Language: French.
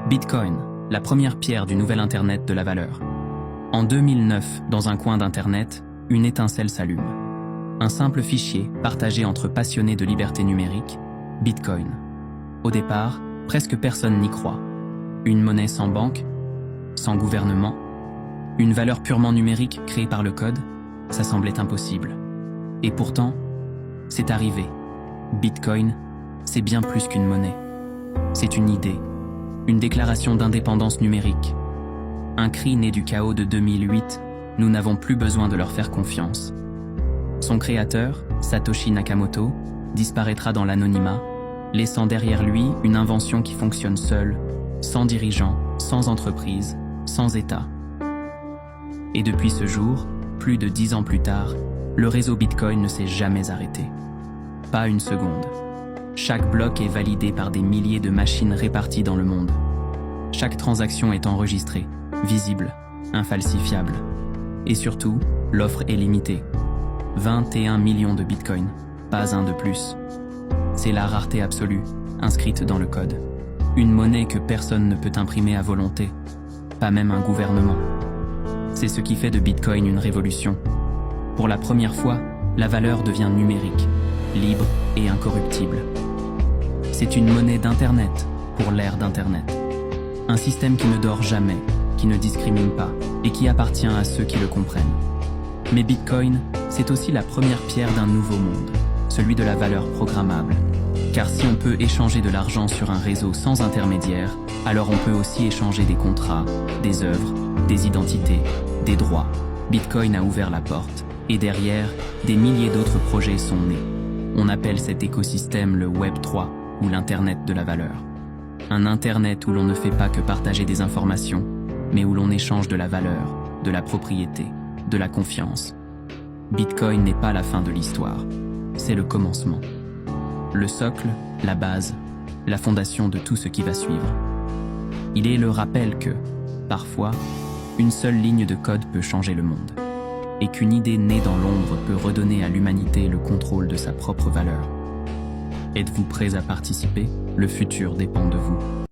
Bitcoin, la première pierre du nouvel Internet de la valeur. En 2009, dans un coin d'Internet, une étincelle s'allume. Un simple fichier partagé entre passionnés de liberté numérique, Bitcoin. Au départ, presque personne n'y croit. Une monnaie sans banque, sans gouvernement, une valeur purement numérique créée par le code, ça semblait impossible. Et pourtant, c'est arrivé. Bitcoin, c'est bien plus qu'une monnaie. C'est une idée, une déclaration d'indépendance numérique. Un cri né du chaos de 2008, nous n'avons plus besoin de leur faire confiance. Son créateur, Satoshi Nakamoto, disparaîtra dans l'anonymat, laissant derrière lui une invention qui fonctionne seule, sans dirigeant, sans entreprise, sans État. Et depuis ce jour, plus de 10 ans plus tard, le réseau Bitcoin ne s'est jamais arrêté. Pas une seconde. Chaque bloc est validé par des milliers de machines réparties dans le monde. Chaque transaction est enregistrée, visible, infalsifiable. Et surtout, l'offre est limitée. 21 millions de bitcoins, pas un de plus. C'est la rareté absolue, inscrite dans le code. Une monnaie que personne ne peut imprimer à volonté, pas même un gouvernement. C'est ce qui fait de Bitcoin une révolution. Pour la première fois, la valeur devient numérique, libre et incorruptible. C'est une monnaie d'Internet pour l'ère d'Internet. Un système qui ne dort jamais, qui ne discrimine pas et qui appartient à ceux qui le comprennent. Mais Bitcoin, c'est aussi la première pierre d'un nouveau monde, celui de la valeur programmable. Car si on peut échanger de l'argent sur un réseau sans intermédiaire, alors on peut aussi échanger des contrats, des œuvres, des identités, des droits. Bitcoin a ouvert la porte, et derrière, des milliers d'autres projets sont nés. On appelle cet écosystème le Web 3, ou l'Internet de la valeur. Un Internet où l'on ne fait pas que partager des informations, mais où l'on échange de la valeur, de la propriété, de la confiance. Bitcoin n'est pas la fin de l'histoire, c'est le commencement. Le socle, la base, la fondation de tout ce qui va suivre. Il est le rappel que, parfois, une seule ligne de code peut changer le monde, et qu'une idée née dans l'ombre peut redonner à l'humanité le contrôle de sa propre valeur. Êtes-vous prêts à participer? Le futur dépend de vous.